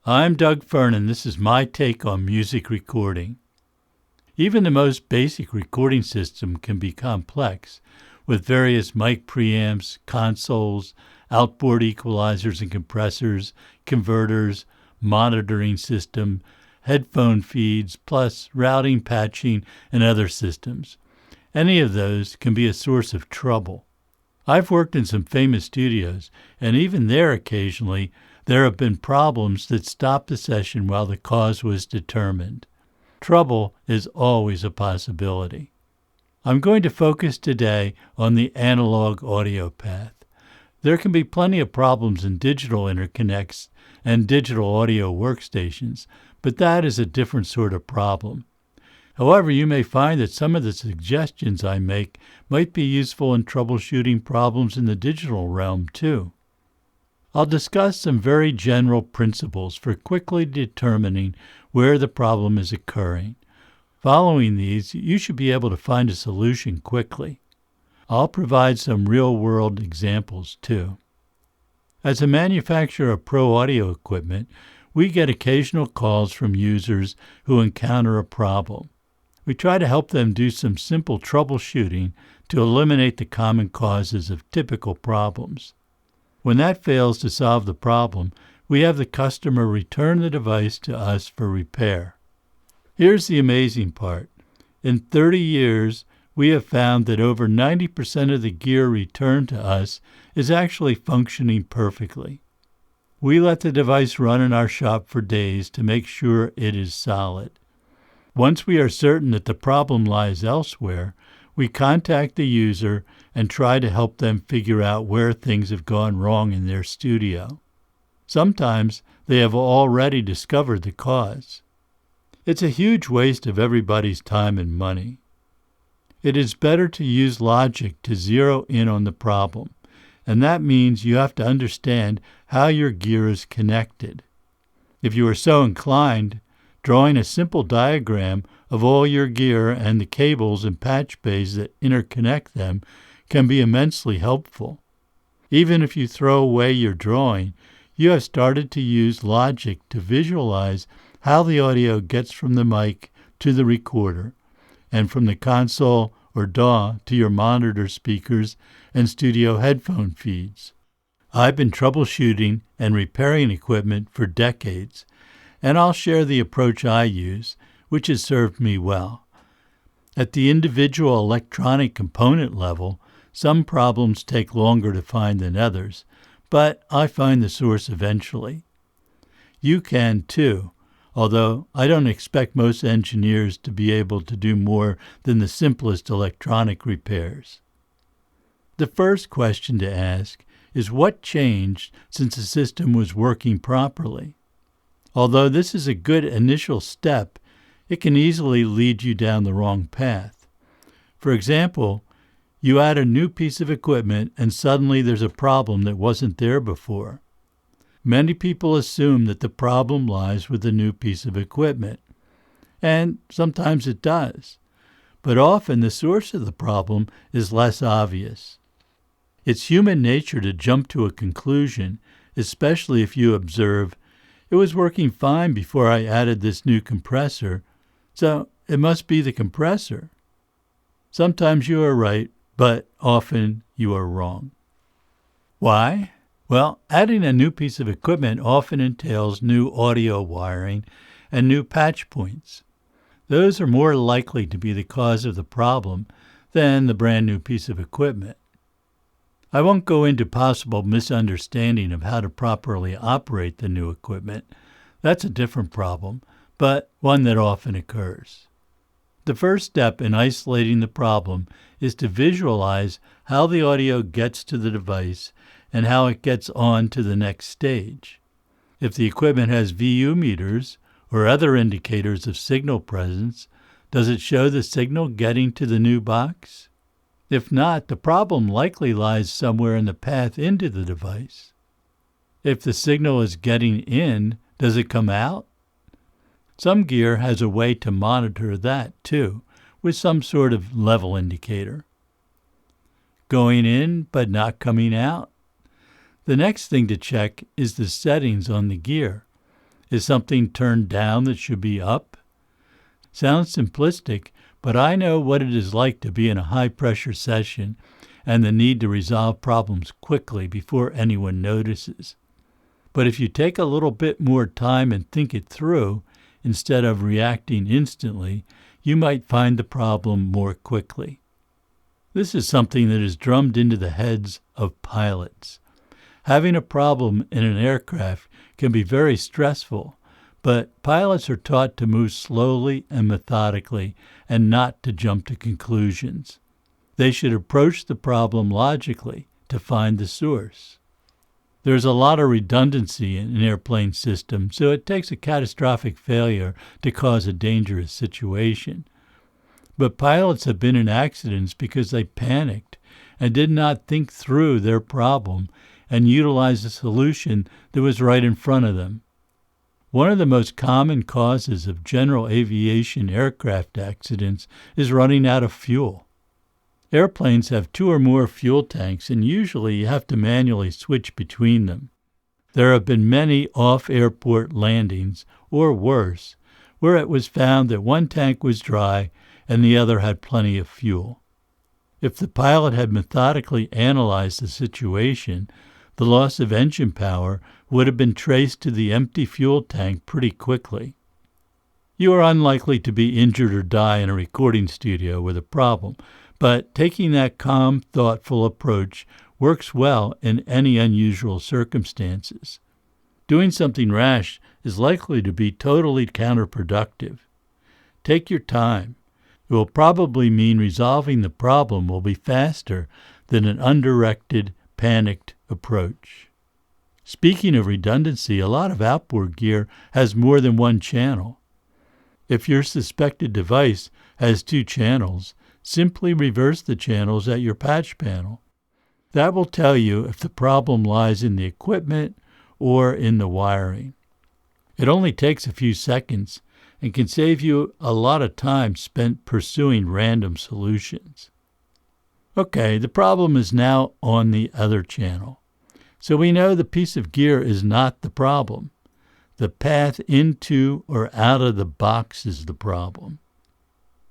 I'm Doug Fern, and this is my take on music recording. Even the most basic recording system can be complex, with various mic preamps, consoles, outboard equalizers and compressors, converters, monitoring system, headphone feeds, plus routing, patching, and other systems. Any of those can be a source of trouble. I've worked in some famous studios, and even there occasionally there have been problems that stopped the session while the cause was determined. Trouble is always a possibility. I'm going to focus today on the analog audio path. There can be plenty of problems in digital interconnects and digital audio workstations, but that is a different sort of problem. However, you may find that some of the suggestions I make might be useful in troubleshooting problems in the digital realm too. I'll discuss some very general principles for quickly determining where the problem is occurring. Following these, you should be able to find a solution quickly. I'll provide some real-world examples too. As a manufacturer of pro audio equipment, we get occasional calls from users who encounter a problem. We try to help them do some simple troubleshooting to eliminate the common causes of typical problems. When that fails to solve the problem, we have the customer return the device to us for repair. Here's the amazing part. In 30 years, we have found that over 90% of the gear returned to us is actually functioning perfectly. We let the device run in our shop for days to make sure it is solid. Once we are certain that the problem lies elsewhere, we contact the user and try to help them figure out where things have gone wrong in their studio. Sometimes they have already discovered the cause. It's a huge waste of everybody's time and money. It is better to use logic to zero in on the problem, and that means you have to understand how your gear is connected. If you are so inclined, drawing a simple diagram of all your gear and the cables and patch bays that interconnect them can be immensely helpful. Even if you throw away your drawing, you have started to use logic to visualize how the audio gets from the mic to the recorder, and from the console or DAW to your monitor speakers and studio headphone feeds. I've been troubleshooting and repairing equipment for decades, and I'll share the approach I use, which has served me well. At the individual electronic component level, some problems take longer to find than others, but I find the source eventually. You can too, although I don't expect most engineers to be able to do more than the simplest electronic repairs. The first question to ask is what changed since the system was working properly? Although this is a good initial step, it can easily lead you down the wrong path. For example, you add a new piece of equipment and suddenly there's a problem that wasn't there before. Many people assume that the problem lies with the new piece of equipment, and sometimes it does, but often the source of the problem is less obvious. It's human nature to jump to a conclusion, especially if you observe, it was working fine before I added this new compressor, so it must be the compressor. Sometimes you are right, but often you are wrong. Why? Well, adding a new piece of equipment often entails new audio wiring and new patch points. Those are more likely to be the cause of the problem than the brand new piece of equipment. I won't go into possible misunderstanding of how to properly operate the new equipment. That's a different problem, but one that often occurs. The first step in isolating the problem is to visualize how the audio gets to the device and how it gets on to the next stage. If the equipment has VU meters or other indicators of signal presence, does it show the signal getting to the new box? If not, the problem likely lies somewhere in the path into the device. If the signal is getting in, does it come out? Some gear has a way to monitor that too, with some sort of level indicator. Going in but not coming out? The next thing to check is the settings on the gear. Is something turned down that should be up? Sounds simplistic, but I know what it is like to be in a high-pressure session and the need to resolve problems quickly before anyone notices. But if you take a little bit more time and think it through, instead of reacting instantly, you might find the problem more quickly. This is something that is drummed into the heads of pilots. Having a problem in an aircraft can be very stressful, but pilots are taught to move slowly and methodically and not to jump to conclusions. They should approach the problem logically to find the source. There's a lot of redundancy in an airplane system, so it takes a catastrophic failure to cause a dangerous situation. But pilots have been in accidents because they panicked and did not think through their problem and utilize a solution that was right in front of them. One of the most common causes of general aviation aircraft accidents is running out of fuel. Airplanes have 2 or more fuel tanks, and usually you have to manually switch between them. There have been many off-airport landings, or worse, where it was found that one tank was dry and the other had plenty of fuel. If the pilot had methodically analyzed the situation, the loss of engine power would have been traced to the empty fuel tank pretty quickly. You are unlikely to be injured or die in a recording studio with a problem, but taking that calm, thoughtful approach works well in any unusual circumstances. Doing something rash is likely to be totally counterproductive. Take your time. It will probably mean resolving the problem will be faster than an undirected, panicked approach. Speaking of redundancy, a lot of outboard gear has more than one channel. If your suspected device has 2 channels, simply reverse the channels at your patch panel. That will tell you if the problem lies in the equipment or in the wiring. It only takes a few seconds and can save you a lot of time spent pursuing random solutions. Okay, the problem is now on the other channel. So we know the piece of gear is not the problem. The path into or out of the box is the problem.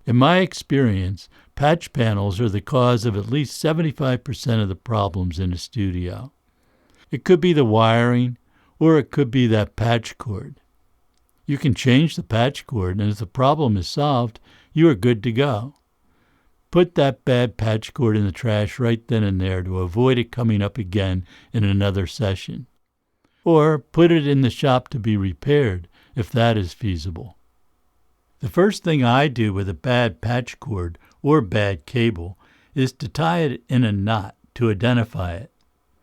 In my experience, patch panels are the cause of at least 75% of the problems in a studio. It could be the wiring, or it could be that patch cord. You can change the patch cord, and if the problem is solved, you are good to go. Put that bad patch cord in the trash right then and there to avoid it coming up again in another session. Or put it in the shop to be repaired, if that is feasible. The first thing I do with a bad patch cord or bad cable is to tie it in a knot to identify it.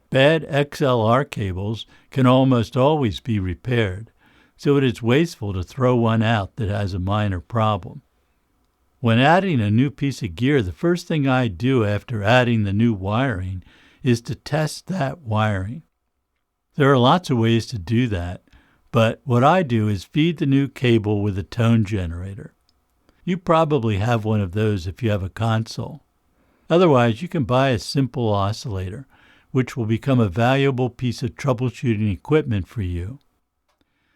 Bad XLR cables can almost always be repaired, so it is wasteful to throw one out that has a minor problem. When adding a new piece of gear, the first thing I do after adding the new wiring is to test that wiring. There are lots of ways to do that, but what I do is feed the new cable with a tone generator. You probably have one of those if you have a console. Otherwise, you can buy a simple oscillator, which will become a valuable piece of troubleshooting equipment for you.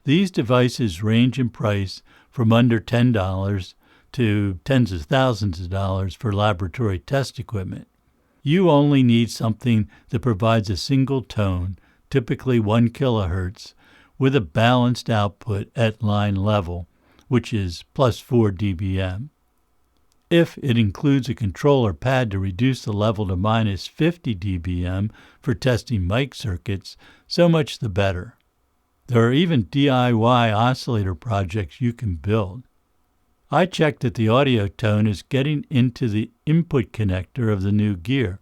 These devices range in price from under $10 to tens of thousands of dollars for laboratory test equipment. You only need something that provides a single tone, typically 1 kilohertz, with a balanced output at line level, which is plus 4 dBm. If it includes a controller pad to reduce the level to minus 50 dBm for testing mic circuits, so much the better. There are even DIY oscillator projects you can build. I check that the audio tone is getting into the input connector of the new gear.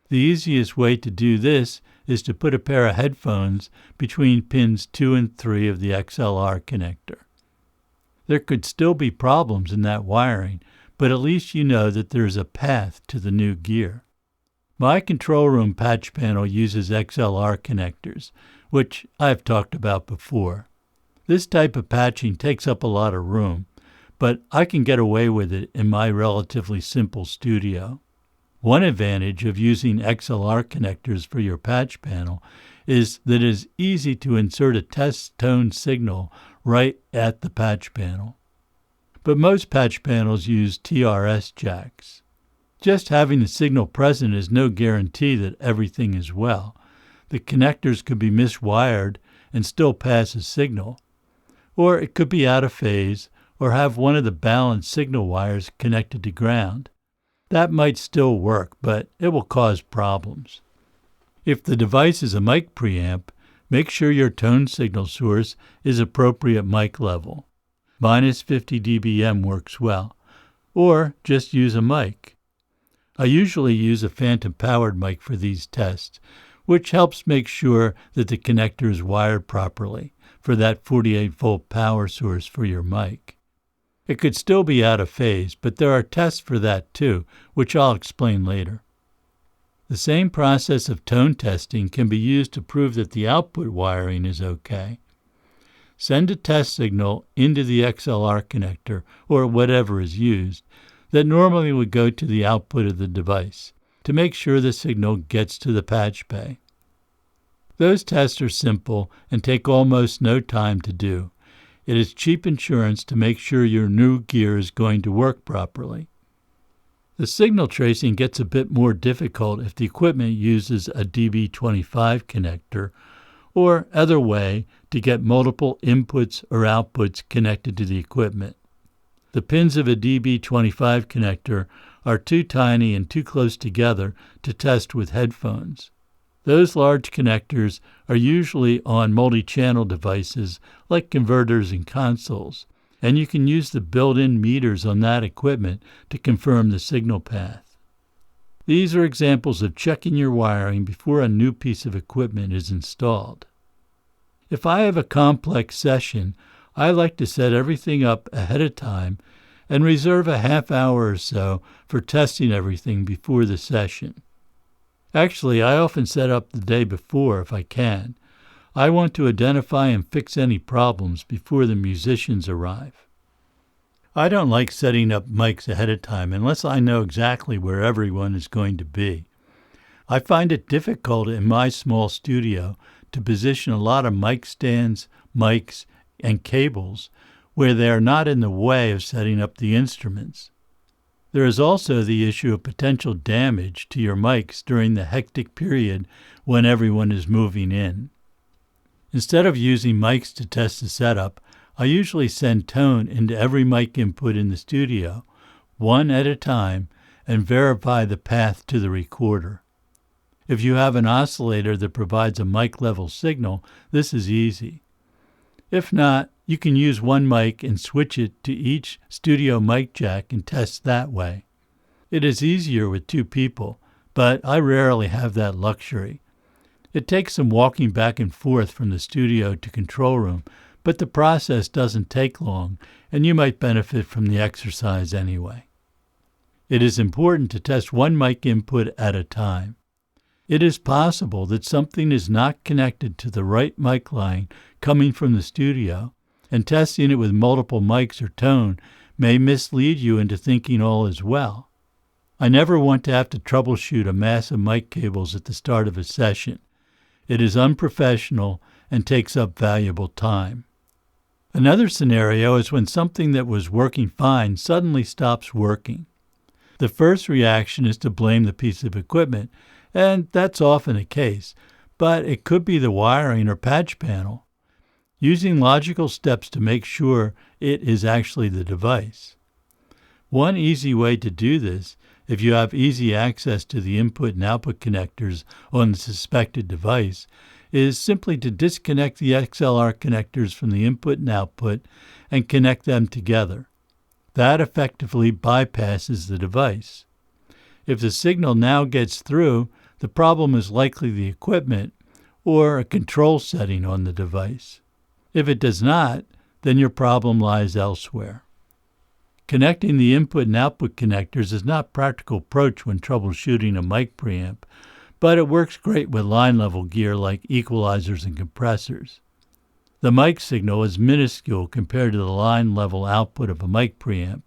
The easiest way to do this is to put a pair of headphones between pins 2 and 3 of the XLR connector. There could still be problems in that wiring, but at least you know that there is a path to the new gear. My control room patch panel uses XLR connectors, which I've talked about before. This type of patching takes up a lot of room, but I can get away with it in my relatively simple studio. One advantage of using XLR connectors for your patch panel is that it is easy to insert a test tone signal right at the patch panel. But most patch panels use TRS jacks. Just having the signal present is no guarantee that everything is well. The connectors could be miswired and still pass a signal, or it could be out of phase or have one of the balanced signal wires connected to ground. That might still work, but it will cause problems. If the device is a mic preamp, make sure your tone signal source is appropriate mic level. Minus 50 dBm works well, or just use a mic. I usually use a phantom-powered mic for these tests, which helps make sure that the connector is wired properly for that 48-volt power source for your mic. It could still be out of phase, but there are tests for that too, which I'll explain later. The same process of tone testing can be used to prove that the output wiring is okay. Send a test signal into the XLR connector, or whatever is used, that normally would go to the output of the device, to make sure the signal gets to the patch bay. Those tests are simple and take almost no time to do. It is cheap insurance to make sure your new gear is going to work properly. The signal tracing gets a bit more difficult if the equipment uses a DB25 connector or other way to get multiple inputs or outputs connected to the equipment. The pins of a DB25 connector are too tiny and too close together to test with headphones. Those large connectors are usually on multi-channel devices like converters and consoles, and you can use the built-in meters on that equipment to confirm the signal path. These are examples of checking your wiring before a new piece of equipment is installed. If I have a complex session, I like to set everything up ahead of time and reserve a half hour or so for testing everything before the session. Actually, I often set up the day before if I can. I want to identify and fix any problems before the musicians arrive. I don't like setting up mics ahead of time unless I know exactly where everyone is going to be. I find it difficult in my small studio to position a lot of mic stands, mics, and cables where they are not in the way of setting up the instruments. There is also the issue of potential damage to your mics during the hectic period when everyone is moving in. Instead of using mics to test the setup, I usually send tone into every mic input in the studio, one at a time, and verify the path to the recorder. If you have an oscillator that provides a mic level signal, this is easy. If not, you can use one mic and switch it to each studio mic jack and test that way. It is easier with two people, but I rarely have that luxury. It takes some walking back and forth from the studio to control room, but the process doesn't take long, and you might benefit from the exercise anyway. It is important to test one mic input at a time. It is possible that something is not connected to the right mic line coming from the studio, and testing it with multiple mics or tone may mislead you into thinking all is well. I never want to have to troubleshoot a mass of mic cables at the start of a session. It is unprofessional and takes up valuable time. Another scenario is when something that was working fine suddenly stops working. The first reaction is to blame the piece of equipment, and that's often the case, but it could be the wiring or patch panel. Using logical steps to make sure it is actually the device. One easy way to do this, if you have easy access to the input and output connectors on the suspected device, is simply to disconnect the XLR connectors from the input and output and connect them together. That effectively bypasses the device. If the signal now gets through, the problem is likely the equipment or a control setting on the device. If it does not, then your problem lies elsewhere. Connecting the input and output connectors is not a practical approach when troubleshooting a mic preamp, but it works great with line-level gear like equalizers and compressors. The mic signal is minuscule compared to the line-level output of a mic preamp,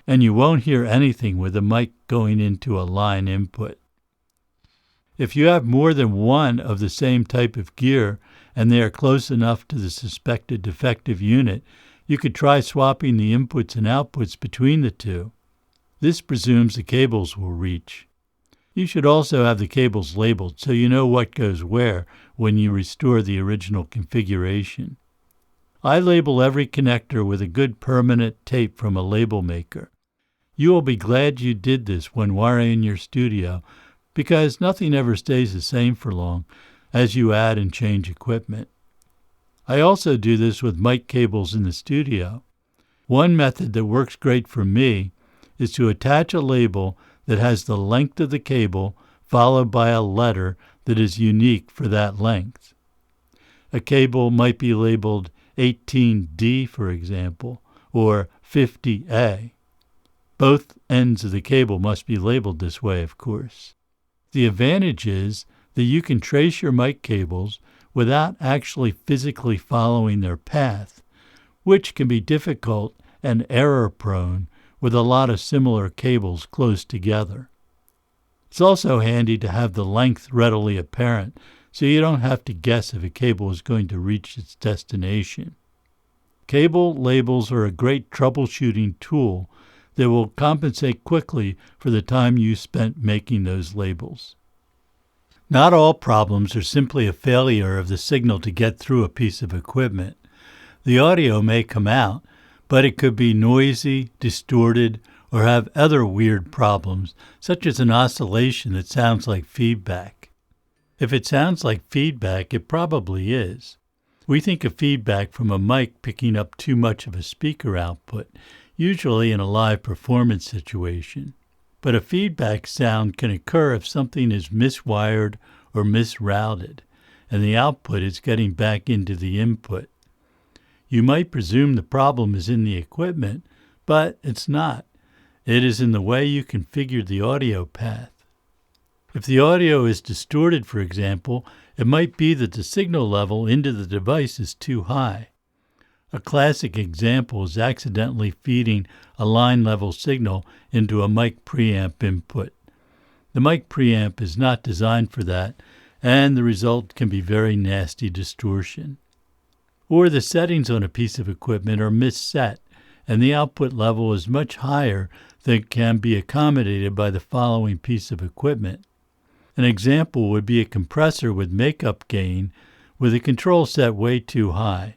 and you won't hear anything with the mic going into a line input. If you have more than one of the same type of gear and they are close enough to the suspected defective unit, you could try swapping the inputs and outputs between the two. This presumes the cables will reach. You should also have the cables labeled so you know what goes where when you restore the original configuration. I label every connector with a good permanent tape from a label maker. You will be glad you did this when wiring your studio, because nothing ever stays the same for long as you add and change equipment. I also do this with mic cables in the studio. One method that works great for me is to attach a label that has the length of the cable followed by a letter that is unique for that length. A cable might be labeled 18D, for example, or 50A. Both ends of the cable must be labeled this way, of course. The advantage is that you can trace your mic cables without actually physically following their path, which can be difficult and error-prone with a lot of similar cables close together. It's also handy to have the length readily apparent, so you don't have to guess if a cable is going to reach its destination. Cable labels are a great troubleshooting tool that will compensate quickly for the time you spent making those labels. Not all problems are simply a failure of the signal to get through a piece of equipment. The audio may come out, but it could be noisy, distorted, or have other weird problems, such as an oscillation that sounds like feedback. If it sounds like feedback, it probably is. We think of feedback from a mic picking up too much of a speaker output, usually in a live performance situation. But a feedback sound can occur if something is miswired or misrouted, and the output is getting back into the input. You might presume the problem is in the equipment, but it's not. It is in the way you configured the audio path. If the audio is distorted, for example, it might be that the signal level into the device is too high. A classic example is accidentally feeding a line-level signal into a mic preamp input. The mic preamp is not designed for that, and the result can be very nasty distortion. Or the settings on a piece of equipment are misset, and the output level is much higher than can be accommodated by the following piece of equipment. An example would be a compressor with makeup gain with a control set way too high,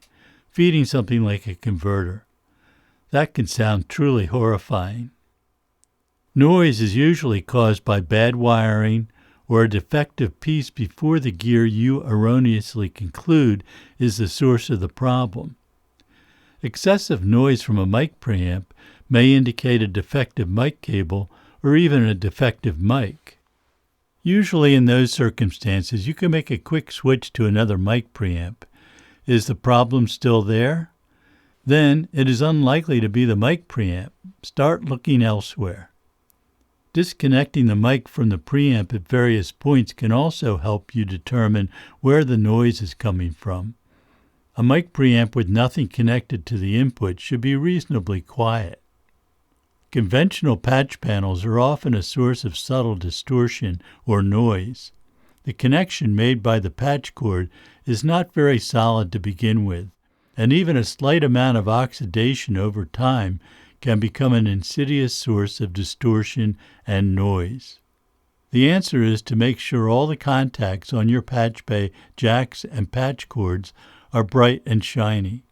feeding something like a converter. That can sound truly horrifying. Noise is usually caused by bad wiring or a defective piece before the gear you erroneously conclude is the source of the problem. Excessive noise from a mic preamp may indicate a defective mic cable or even a defective mic. Usually in those circumstances, you can make a quick switch to another mic preamp. Is the problem still there? Then it is unlikely to be the mic preamp. Start looking elsewhere. Disconnecting the mic from the preamp at various points can also help you determine where the noise is coming from. A mic preamp with nothing connected to the input should be reasonably quiet. Conventional patch panels are often a source of subtle distortion or noise. The connection made by the patch cord is not very solid to begin with, and even a slight amount of oxidation over time can become an insidious source of distortion and noise. The answer is to make sure all the contacts on your patch bay jacks and patch cords are bright and shiny.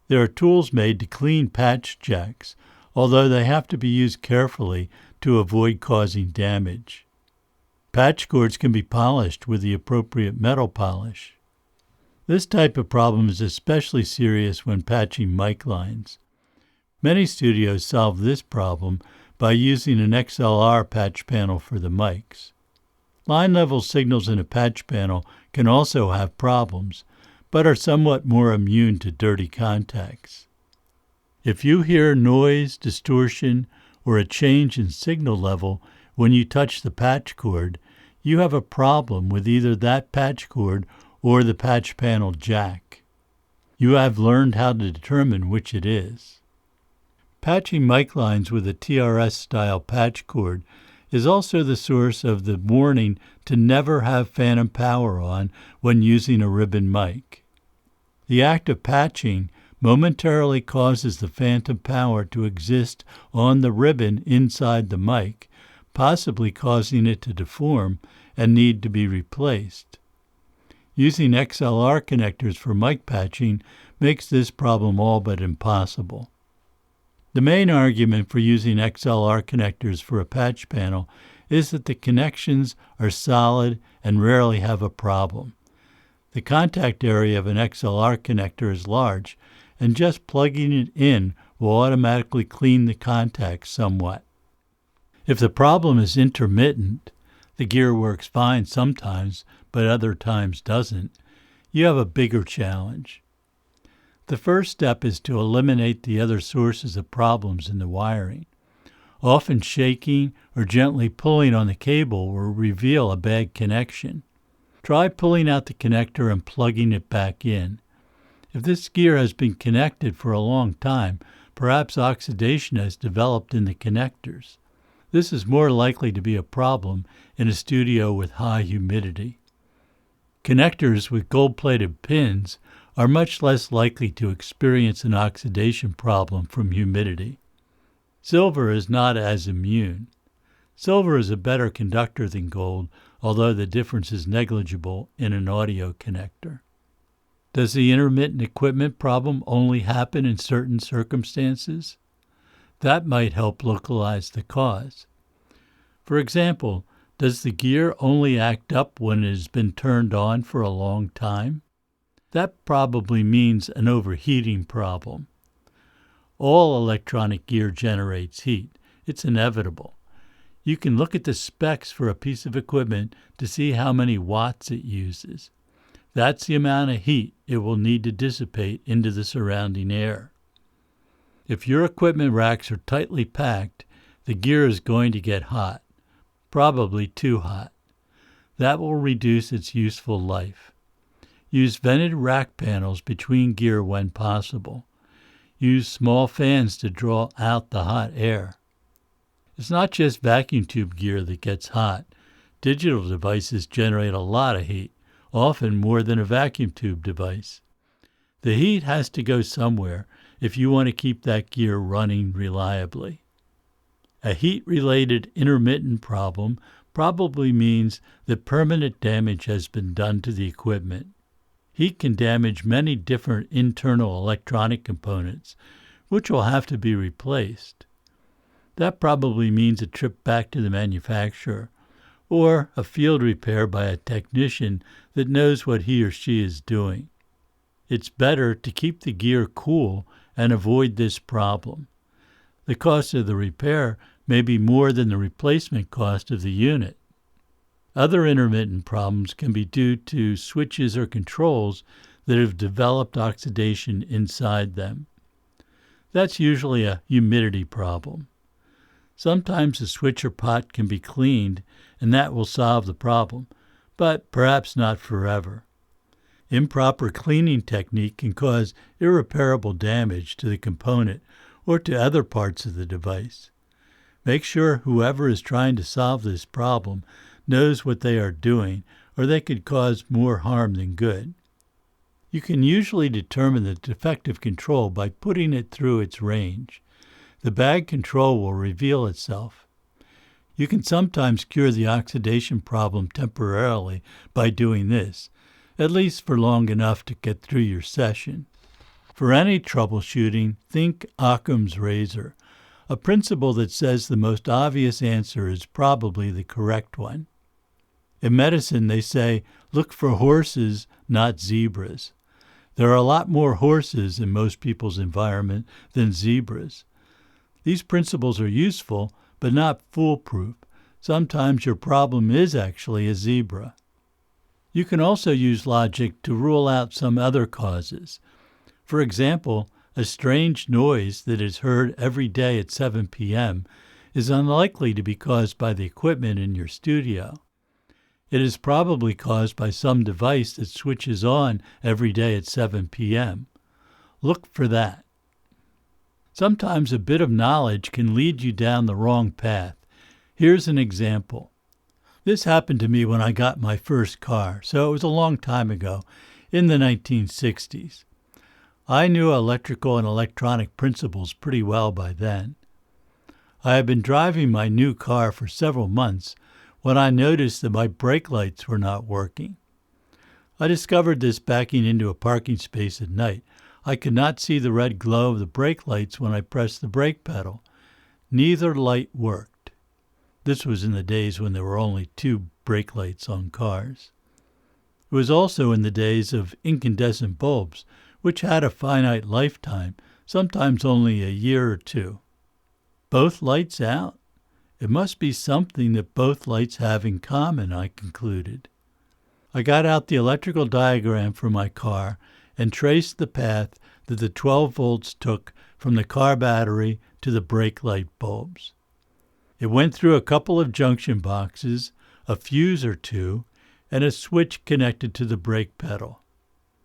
There are tools made to clean patch jacks, although they have to be used carefully to avoid causing damage. Patch cords can be polished with the appropriate metal polish. This type of problem is especially serious when patching mic lines. Many studios solve this problem by using an XLR patch panel for the mics. Line-level signals in a patch panel can also have problems, but are somewhat more immune to dirty contacts. If you hear noise, distortion, or a change in signal level when you touch the patch cord, you have a problem with either that patch cord or the patch panel jack. You have learned how to determine which it is. Patching mic lines with a TRS-style patch cord is also the source of the warning to never have phantom power on when using a ribbon mic. The act of patching momentarily causes the phantom power to exist on the ribbon inside the mic, possibly causing it to deform and need to be replaced. Using XLR connectors for mic patching makes this problem all but impossible. The main argument for using XLR connectors for a patch panel is that the connections are solid and rarely have a problem. The contact area of an XLR connector is large, and just plugging it in will automatically clean the contacts somewhat. If the problem is intermittent, the gear works fine sometimes, but other times doesn't, you have a bigger challenge. The first step is to eliminate the other sources of problems in the wiring. Often shaking or gently pulling on the cable will reveal a bad connection. Try pulling out the connector and plugging it back in. If this gear has been connected for a long time, perhaps oxidation has developed in the connectors. This is more likely to be a problem in a studio with high humidity. Connectors with gold-plated pins are much less likely to experience an oxidation problem from humidity. Silver is not as immune. Silver is a better conductor than gold, although the difference is negligible in an audio connector. Does the intermittent equipment problem only happen in certain circumstances? That might help localize the cause. For example, does the gear only act up when it has been turned on for a long time? That probably means an overheating problem. All electronic gear generates heat. It's inevitable. You can look at the specs for a piece of equipment to see how many watts it uses. That's the amount of heat it will need to dissipate into the surrounding air. If your equipment racks are tightly packed, the gear is going to get hot, probably too hot. That will reduce its useful life. Use vented rack panels between gear when possible. Use small fans to draw out the hot air. It's not just vacuum tube gear that gets hot. Digital devices generate a lot of heat, often more than a vacuum tube device. The heat has to go somewhere if you want to keep that gear running reliably. A heat-related intermittent problem probably means that permanent damage has been done to the equipment. Heat can damage many different internal electronic components, which will have to be replaced. That probably means a trip back to the manufacturer, or a field repair by a technician that knows what he or she is doing. It's better to keep the gear cool and avoid this problem. The cost of the repair may be more than the replacement cost of the unit. Other intermittent problems can be due to switches or controls that have developed oxidation inside them. That's usually a humidity problem. Sometimes the switch or pot can be cleaned, and that will solve the problem, but perhaps not forever. Improper cleaning technique can cause irreparable damage to the component or to other parts of the device. Make sure whoever is trying to solve this problem knows what they are doing, or they could cause more harm than good. You can usually determine the defective control by putting it through its range. The bad control will reveal itself. You can sometimes cure the oxidation problem temporarily by doing this, at least for long enough to get through your session. For any troubleshooting, think Occam's razor, a principle that says the most obvious answer is probably the correct one. In medicine, they say, look for horses, not zebras. There are a lot more horses in most people's environment than zebras. These principles are useful, but not foolproof. Sometimes your problem is actually a zebra. You can also use logic to rule out some other causes. For example, a strange noise that is heard every day at 7 p.m. is unlikely to be caused by the equipment in your studio. It is probably caused by some device that switches on every day at 7 p.m. Look for that. Sometimes a bit of knowledge can lead you down the wrong path. Here's an example. This happened to me when I got my first car, so it was a long time ago, in the 1960s. I knew electrical and electronic principles pretty well by then. I had been driving my new car for several months when I noticed that my brake lights were not working. I discovered this backing into a parking space at night. I could not see the red glow of the brake lights when I pressed the brake pedal. Neither light worked. This was in the days when there were only 2 brake lights on cars. It was also in the days of incandescent bulbs, which had a finite lifetime, sometimes only a year or 2. Both lights out? It must be something that both lights have in common, I concluded. I got out the electrical diagram for my car and traced the path that the 12 volts took from the car battery to the brake light bulbs. It went through a couple of junction boxes, a fuse or 2, and a switch connected to the brake pedal.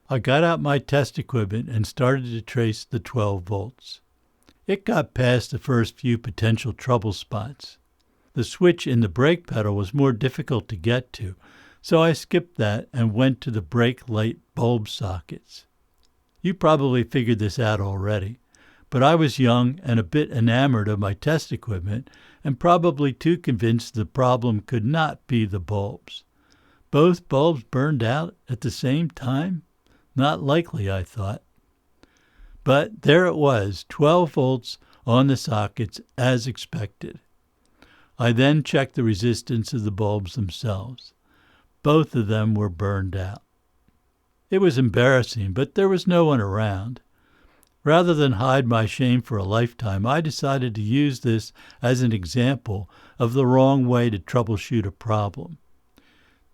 I got out my test equipment and started to trace the 12 volts. It got past the first few potential trouble spots. The switch in the brake pedal was more difficult to get to, so I skipped that and went to the brake light bulb sockets. You probably figured this out already, but I was young and a bit enamored of my test equipment and probably too convinced the problem could not be the bulbs. Both bulbs burned out at the same time? Not likely, I thought. But there it was, 12 volts on the sockets as expected. I then checked the resistance of the bulbs themselves. Both of them were burned out. It was embarrassing, but there was no one around. Rather than hide my shame for a lifetime, I decided to use this as an example of the wrong way to troubleshoot a problem.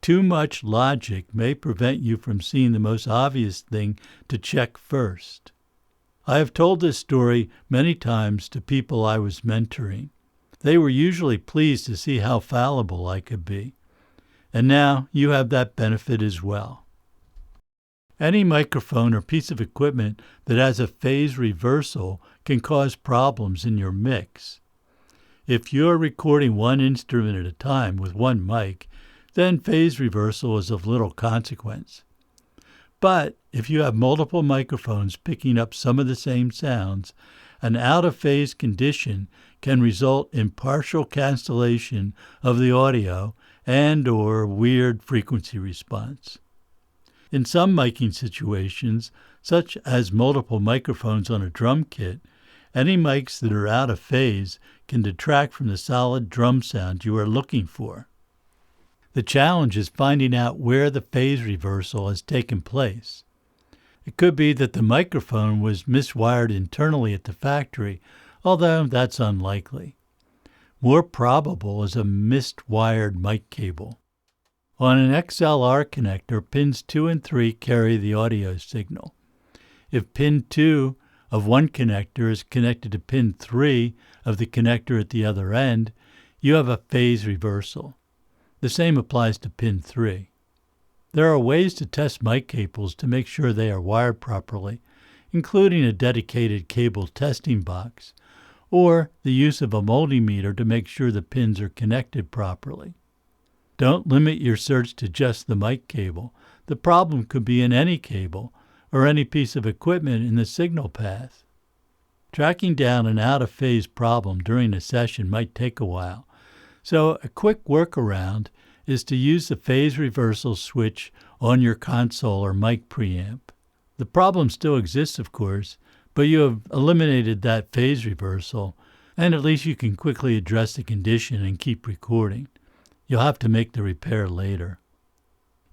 Too much logic may prevent you from seeing the most obvious thing to check first. I have told this story many times to people I was mentoring. They were usually pleased to see how fallible I could be. And now you have that benefit as well. Any microphone or piece of equipment that has a phase reversal can cause problems in your mix. If you're recording one instrument at a time with one mic, then phase reversal is of little consequence. But if you have multiple microphones picking up some of the same sounds, an out-of-phase condition can result in partial cancellation of the audio and/or weird frequency response. In some miking situations, such as multiple microphones on a drum kit, any mics that are out of phase can detract from the solid drum sound you are looking for. The challenge is finding out where the phase reversal has taken place. It could be that the microphone was miswired internally at the factory, although that's unlikely. More probable is a miswired mic cable. On an XLR connector, pins 2 and 3 carry the audio signal. If pin 2 of one connector is connected to pin 3 of the connector at the other end, you have a phase reversal. The same applies to pin 3. There are ways to test mic cables to make sure they are wired properly, including a dedicated cable testing box, or the use of a multimeter to make sure the pins are connected properly. Don't limit your search to just the mic cable. The problem could be in any cable or any piece of equipment in the signal path. Tracking down an out-of-phase problem during a session might take a while, so a quick workaround is to use the phase reversal switch on your console or mic preamp. The problem still exists, of course, but you have eliminated that phase reversal, and at least you can quickly address the condition and keep recording. You'll have to make the repair later.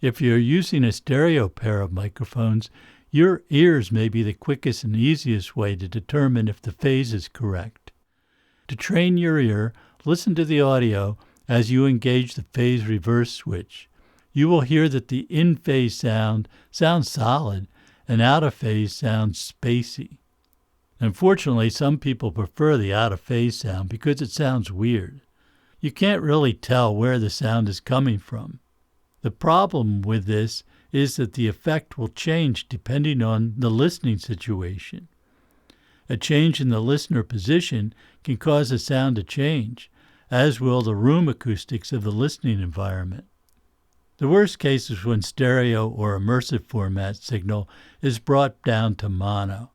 If you're using a stereo pair of microphones, your ears may be the quickest and easiest way to determine if the phase is correct. To train your ear, listen to the audio as you engage the phase reverse switch. You will hear that the in-phase sound sounds solid and out-of-phase sounds spacey. Unfortunately, some people prefer the out-of-phase sound because it sounds weird. You can't really tell where the sound is coming from. The problem with this is that the effect will change depending on the listening situation. A change in the listener position can cause the sound to change, as will the room acoustics of the listening environment. The worst case is when stereo or immersive format signal is brought down to mono.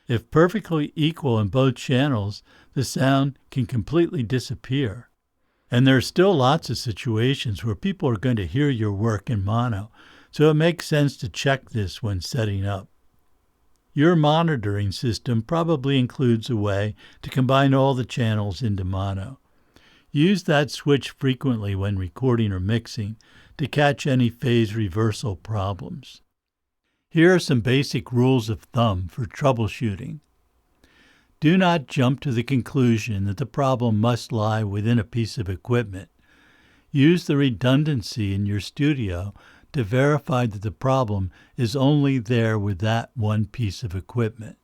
If perfectly equal in both channels, the sound can completely disappear. And there are still lots of situations where people are going to hear your work in mono, so it makes sense to check this when setting up. Your monitoring system probably includes a way to combine all the channels into mono. Use that switch frequently when recording or mixing to catch any phase reversal problems. Here are some basic rules of thumb for troubleshooting. Do not jump to the conclusion that the problem must lie within a piece of equipment. Use the redundancy in your studio to verify that the problem is only there with that one piece of equipment.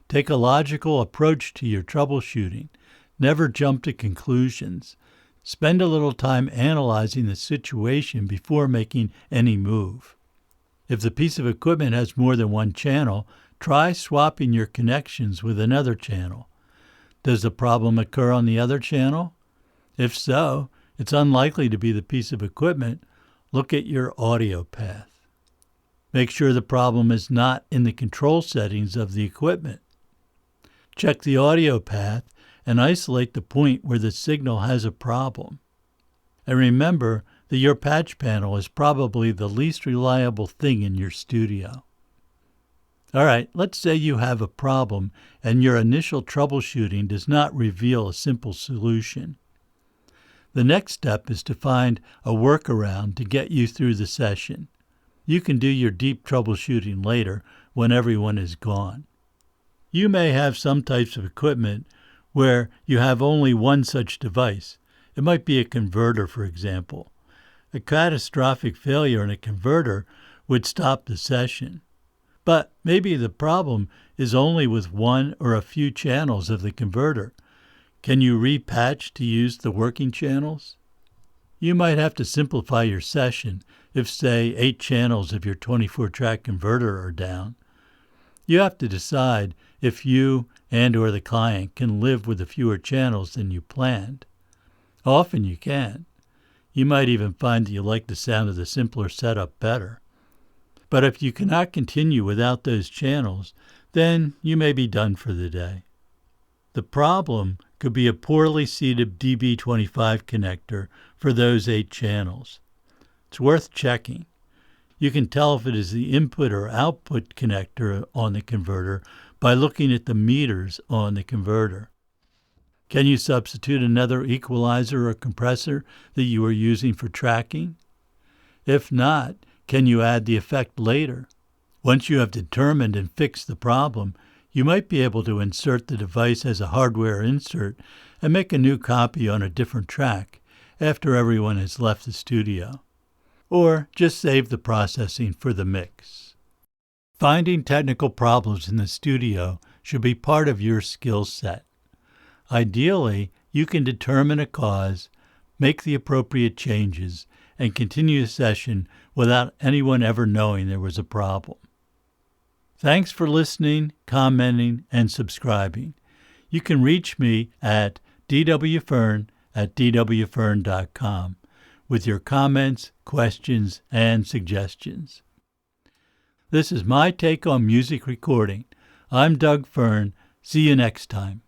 Take a logical approach to your troubleshooting. Never jump to conclusions. Spend a little time analyzing the situation before making any move. If the piece of equipment has more than one channel, try swapping your connections with another channel. Does the problem occur on the other channel? If so, it's unlikely to be the piece of equipment. Look at your audio path. Make sure the problem is not in the control settings of the equipment. Check the audio path and isolate the point where the signal has a problem. And remember that your patch panel is probably the least reliable thing in your studio. All right, let's say you have a problem and your initial troubleshooting does not reveal a simple solution. The next step is to find a workaround to get you through the session. You can do your deep troubleshooting later when everyone is gone. You may have some types of equipment where you have only one such device. It might be a converter, for example. A catastrophic failure in a converter would stop the session. But maybe the problem is only with one or a few channels of the converter. Can you repatch to use the working channels? You might have to simplify your session if, say, 8 channels of your 24-track converter are down. You have to decide if you and/or the client can live with the fewer channels than you planned. Often you can. You might even find that you like the sound of the simpler setup better. But if you cannot continue without those channels, then you may be done for the day. The problem could be a poorly seated DB25 connector for those 8 channels. It's worth checking. You can tell if it is the input or output connector on the converter by looking at the meters on the converter. Can you substitute another equalizer or compressor that you are using for tracking? If not, can you add the effect later? Once you have determined and fixed the problem, you might be able to insert the device as a hardware insert and make a new copy on a different track after everyone has left the studio. Or just save the processing for the mix. Finding technical problems in the studio should be part of your skill set. Ideally, you can determine a cause, make the appropriate changes, and continue the session without anyone ever knowing there was a problem. Thanks for listening, commenting, and subscribing. You can reach me at dwfern@dwfern.com with your comments, questions, and suggestions. This is my take on music recording. I'm Doug Fern. See you next time.